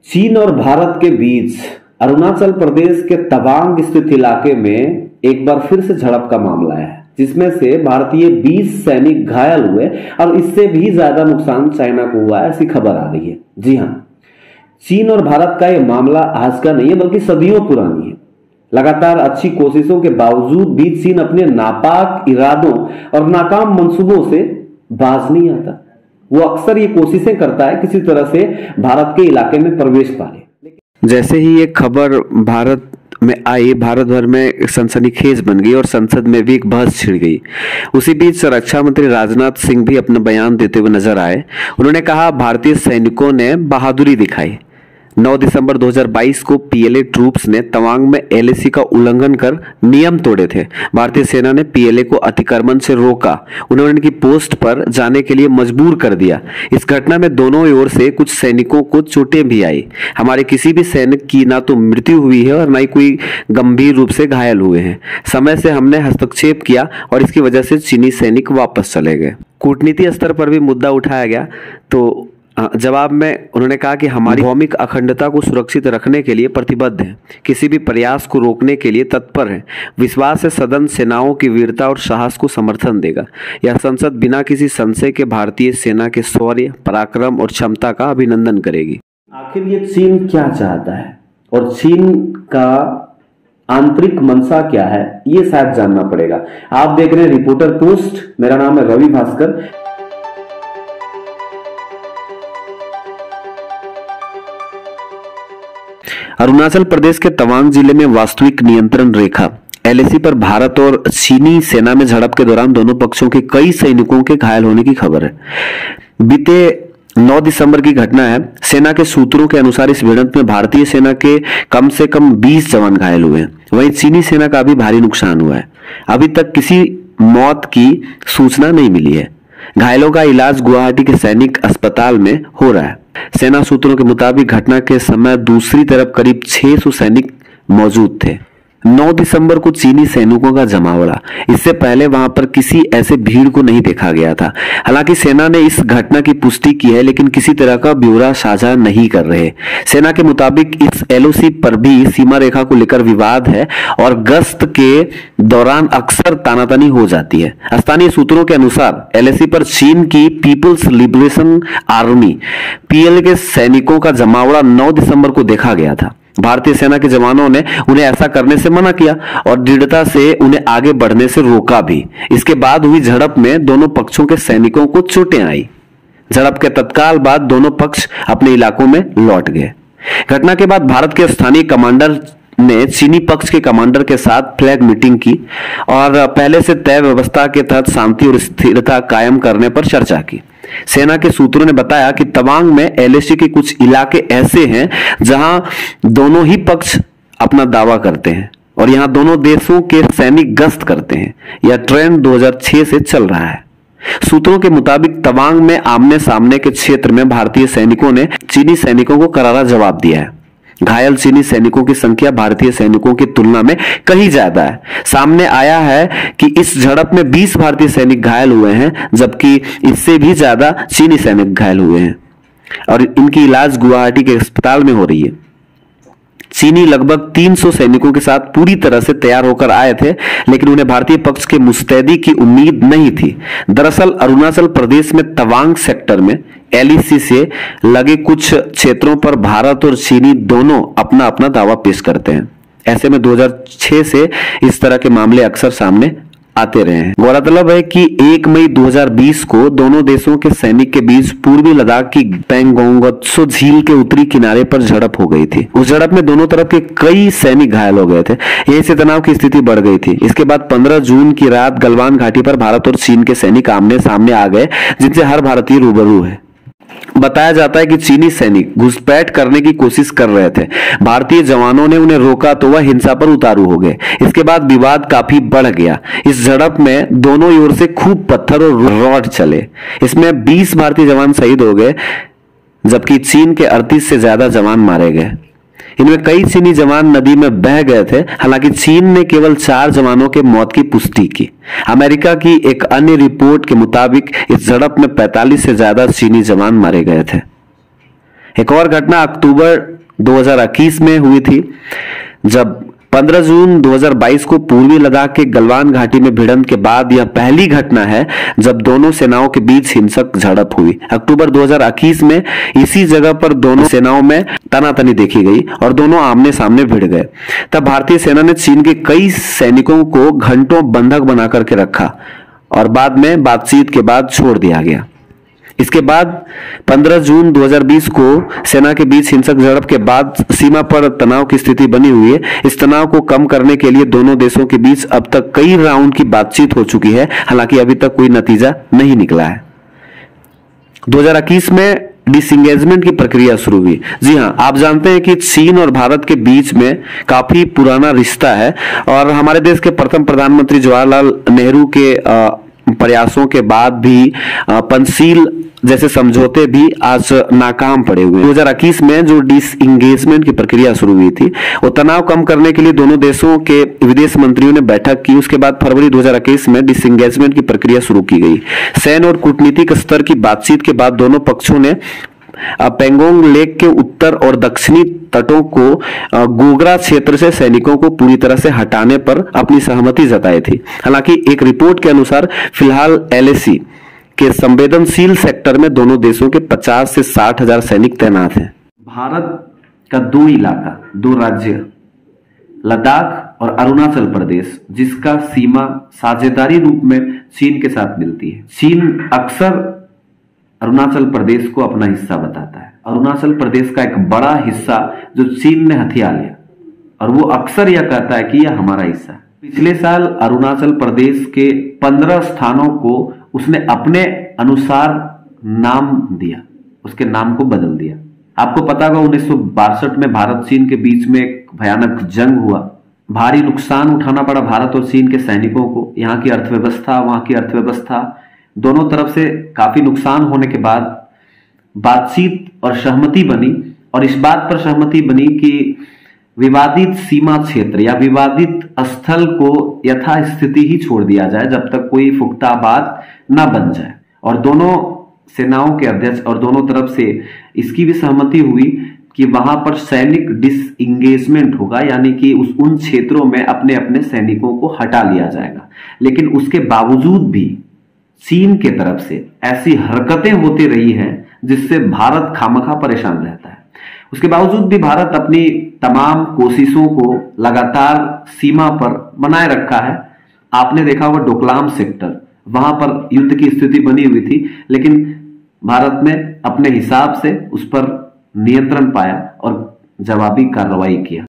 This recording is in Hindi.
चीन और भारत के बीच अरुणाचल प्रदेश के तवांग स्थित इलाके में एक बार फिर से झड़प का मामला है, जिसमें से भारतीय 20 सैनिक घायल हुए और इससे भी ज्यादा नुकसान चाइना को हुआ है, ऐसी खबर आ रही है। जी हां, चीन और भारत का यह मामला आज का नहीं है बल्कि सदियों पुरानी है। लगातार अच्छी कोशिशों के बावजूद भी चीन अपने नापाक इरादों और नाकाम मंसूबों से बाज नहीं आता। वो अक्सर ये कोशिशें करता है किसी तरह से भारत के इलाके में प्रवेश पा ले। जैसे ही ये खबर भारत में आई, भारत भर में सनसनीखेज बन गई और संसद में भी एक बहस छिड़ गई। उसी बीच रक्षा मंत्री राजनाथ सिंह भी अपना बयान देते हुए नजर आए। उन्होंने कहा, भारतीय सैनिकों ने बहादुरी दिखाई। 9 दिसंबर 2022 को पीएलए ट्रूप्स ने तवांग में एलएसी का उल्लंघन कर नियम तोड़े थे। भारतीय सेना ने पीएलए को अतिक्रमण से रोका, उन्हें उनकी पोस्ट पर जाने के लिए मजबूर कर दिया। इस घटना में दोनों ओर से कुछ सैनिकों को चोटें भी आई। हमारे किसी भी सैनिक की ना तो मृत्यु हुई है और ना ही कोई गंभीर रूप से घायल हुए हैं। समय से हमने हस्तक्षेप किया और इसकी वजह से चीनी सैनिक वापस चले गए। कूटनीति स्तर पर भी मुद्दा उठाया गया, तो जवाब में उन्होंने कहा कि हमारी भौमिक अखंडता को सुरक्षित रखने के लिए प्रतिबद्ध है, किसी भी प्रयास को रोकने के लिए तत्पर है। विश्वास है सदन सेनाओं की वीरता और साहस को समर्थन देगा। यह संसद बिना किसी संशय के भारतीय सेना के शौर्य, पराक्रम और क्षमता का अभिनंदन करेगी। आखिर ये चीन क्या चाहता है और चीन का आंतरिक मंशा क्या है, ये शायद जानना पड़ेगा। आप देख रहे हैं रिपोर्टर पोस्ट, मेरा नाम है रवि भास्कर। अरुणाचल प्रदेश के तवांग जिले में वास्तविक नियंत्रण रेखा एलएसी पर भारत और चीनी सेना में झड़प के दौरान दोनों पक्षों के कई सैनिकों के घायल होने की खबर है। बीते 9 दिसंबर की घटना है। सेना के सूत्रों के अनुसार इस भिड़ंत में भारतीय सेना के कम से कम 20 जवान घायल हुए हैं, वहीं चीनी सेना का भी भारी नुकसान हुआ है। अभी तक किसी मौत की सूचना नहीं मिली है। घायलों का इलाज गुवाहाटी के सैनिक अस्पताल में हो रहा है। सेना सूत्रों के मुताबिक घटना के समय दूसरी तरफ करीब 600 सैनिक मौजूद थे। 9 दिसंबर को चीनी सैनिकों का जमावड़ा, इससे पहले वहां पर किसी ऐसे भीड़ को नहीं देखा गया था। हालांकि सेना ने इस घटना की पुष्टि की है, लेकिन किसी तरह का ब्यौरा साझा नहीं कर रहे। सेना के मुताबिक इस एलओसी पर भी सीमा रेखा को लेकर विवाद है और गश्त के दौरान अक्सर तानातानी हो जाती है। स्थानीय सूत्रों के अनुसार एलएसी पर चीन की पीपुल्स लिबरेशन आर्मी पीएलए के सैनिकों का जमावड़ा 9 दिसंबर को देखा गया था। भारतीय सेना के जवानों ने उन्हें ऐसा करने से मना किया और दृढ़ता से उन्हें आगे बढ़ने से रोका भी। इसके बाद हुई झड़प में दोनों पक्षों के सैनिकों को चोटें आई। झड़प के तत्काल बाद दोनों पक्ष अपने इलाकों में लौट गए। घटना के बाद भारत के स्थानीय कमांडर ने चीनी पक्ष के कमांडर के साथ फ्लैग मीटिंग की और पहले से तय व्यवस्था के तहत शांति और स्थिरता कायम करने पर चर्चा की। सेना के सूत्रों ने बताया कि तवांग में एलएसी के कुछ इलाके ऐसे हैं जहां दोनों ही पक्ष अपना दावा करते हैं और यहां दोनों देशों के सैनिक गश्त करते हैं। यह ट्रेंड 2006 से चल रहा है। सूत्रों के मुताबिक तवांग में आमने सामने के क्षेत्र में भारतीय सैनिकों ने चीनी सैनिकों को करारा जवाब दिया है। घायल चीनी सैनिकों की संख्या भारतीय सैनिकों की तुलना में कहीं ज्यादा है। सामने आया है कि इस झड़प में 20 भारतीय सैनिक घायल हुए हैं, जबकि इससे भी ज्यादा चीनी सैनिक घायल हुए हैं और इनकी इलाज गुवाहाटी के अस्पताल में हो रही है। चीनी लगभग 300 सैनिकों के साथ पूरी तरह से तैयार होकर आए थे, लेकिन उन्हें भारतीय पक्ष के मुस्तैदी की उम्मीद नहीं थी। दरअसल अरुणाचल प्रदेश में तवांग सेक्टर में एलएसी से लगे कुछ क्षेत्रों पर भारत और चीनी दोनों अपना अपना दावा पेश करते हैं। ऐसे में 2006 से इस तरह के मामले अक्सर सामने आते रहे हैं। गौरतलब है कि 1 मई 2020 को दोनों देशों के सैनिक के बीच पूर्वी लद्दाख की पेंगोंग झील के उत्तरी किनारे पर झड़प हो गई थी। उस झड़प में दोनों तरफ के कई सैनिक घायल हो गए थे। यहीं से तनाव की स्थिति बढ़ गई थी। इसके बाद 15 जून की रात गलवान घाटी पर भारत और चीन के सैनिक आमने सामने आ गए, जिनसे हर भारतीय रूबरू है। बताया जाता है कि चीनी सैनिक घुसपैठ करने की कोशिश कर रहे थे। भारतीय जवानों ने उन्हें रोका तो वह हिंसा पर उतारू हो गए। इसके बाद विवाद काफी बढ़ गया। इस झड़प में दोनों ओर से खूब पत्थर और रॉड चले। इसमें 20 भारतीय जवान शहीद हो गए, जबकि चीन के 38 से ज्यादा जवान मारे गए। इनमें कई चीनी जवान नदी में बह गए थे। हालांकि चीन ने केवल 4 जवानों के मौत की पुष्टि की। अमेरिका की एक अन्य रिपोर्ट के मुताबिक इस झड़प में 45 से ज्यादा चीनी जवान मारे गए थे। एक और घटना अक्टूबर 2021 में हुई थी, जब 15 जून 2022 को पूर्वी लद्दाख के गलवान घाटी में भिड़ंत के बाद यह पहली घटना है जब दोनों सेनाओं के बीच हिंसक झड़प हुई। अक्टूबर 2021 में इसी जगह पर दोनों सेनाओं में तनातनी देखी गई और दोनों आमने सामने भिड़ गए। तब भारतीय सेना ने चीन के कई सैनिकों को घंटों बंधक बना करके रखा और बाद में बातचीत के बाद छोड़ दिया गया। इसके बाद 15 जून 2020 को सेना के बीच हिंसक झड़प के बाद सीमा पर तनाव की स्थिति बनी हुई है। इस तनाव को कम करने के लिए दोनों देशों के बीच अब तक कई राउंड की बातचीत हो चुकी है, हालांकि अभी तक कोई नतीजा नहीं निकला है। 2021 में डिसएंगेजमेंट की प्रक्रिया शुरू हुई। जी हां, आप जानते हैं कि चीन और भारत के बीच में काफी पुराना रिश्ता है और हमारे देश के प्रथम प्रधानमंत्री जवाहरलाल नेहरू के प्रयासों के बाद भी पंचशील जैसे समझौते भी आज नाकाम पड़े हुए हैं। 2021 में जो डिसएंगेजमेंट की प्रक्रिया शुरू हुई थी, वो तनाव कम करने के लिए दोनों देशों के विदेश मंत्रियों ने बैठक की। उसके बाद फरवरी 2021 में डिसएंगेजमेंट की प्रक्रिया शुरू की गई। सैन्य और कूटनीतिक स्तर की बातचीत के बाद दोनों पक्षों ने पेंगोंग लेक के उत्तर और दक्षिणी तटों को गोगरा क्षेत्र से सैनिकों को पूरी तरह से हटाने पर अपनी सहमति जताई थी। हालांकि एक रिपोर्ट के अनुसार फिलहाल एलएसी के संवेदनशील सेक्टर में दोनों देशों के 50 से 60 हजार सैनिक तैनात हैं। भारत का दो इलाका, दो राज्य, लद्दाख और अरुणाचल प्रदेश, जिसका सीमा साझेदारी रूप में चीन के साथ मिलती है। चीन अक्सर अरुणाचल प्रदेश को अपना हिस्सा बताता है। अरुणाचल प्रदेश का एक बड़ा हिस्सा जो चीन ने हथिया लिया और वो अक्सर यह कहता है कि यह हमारा हिस्सा है। पिछले साल अरुणाचल प्रदेश के 15 स्थानों को उसने अपने अनुसार नाम दिया, उसके नाम को बदल दिया। आपको पता होगा 1962 में भारत चीन के बीच में एक भयानक जंग हुआ। भारी नुकसान उठाना पड़ा भारत और चीन के सैनिकों को। यहाँ की अर्थव्यवस्था, वहां की अर्थव्यवस्था, दोनों तरफ से काफी नुकसान होने के बाद बातचीत और सहमति बनी और इस बात पर सहमति बनी कि विवादित सीमा क्षेत्र या विवादित स्थल को यथास्थिति ही छोड़ दिया जाए जब तक कोई पुख्ता बात न बन जाए। और दोनों सेनाओं के अध्यक्ष और दोनों तरफ से इसकी भी सहमति हुई कि वहां पर सैनिक डिसएंगेजमेंट होगा, यानी कि उन क्षेत्रों में अपने अपने सैनिकों को हटा लिया जाएगा। लेकिन उसके बावजूद भी चीन के तरफ से ऐसी हरकतें होती रही हैं जिससे भारत खामखा परेशान रहता है। उसके बावजूद भी भारत अपनी तमाम कोशिशों को लगातार सीमा पर बनाए रखा है। आपने देखा होगा डोकलाम सेक्टर, वहां पर युद्ध की स्थिति बनी हुई थी, लेकिन भारत ने अपने हिसाब से उस पर नियंत्रण पाया और जवाबी कार्रवाई किया।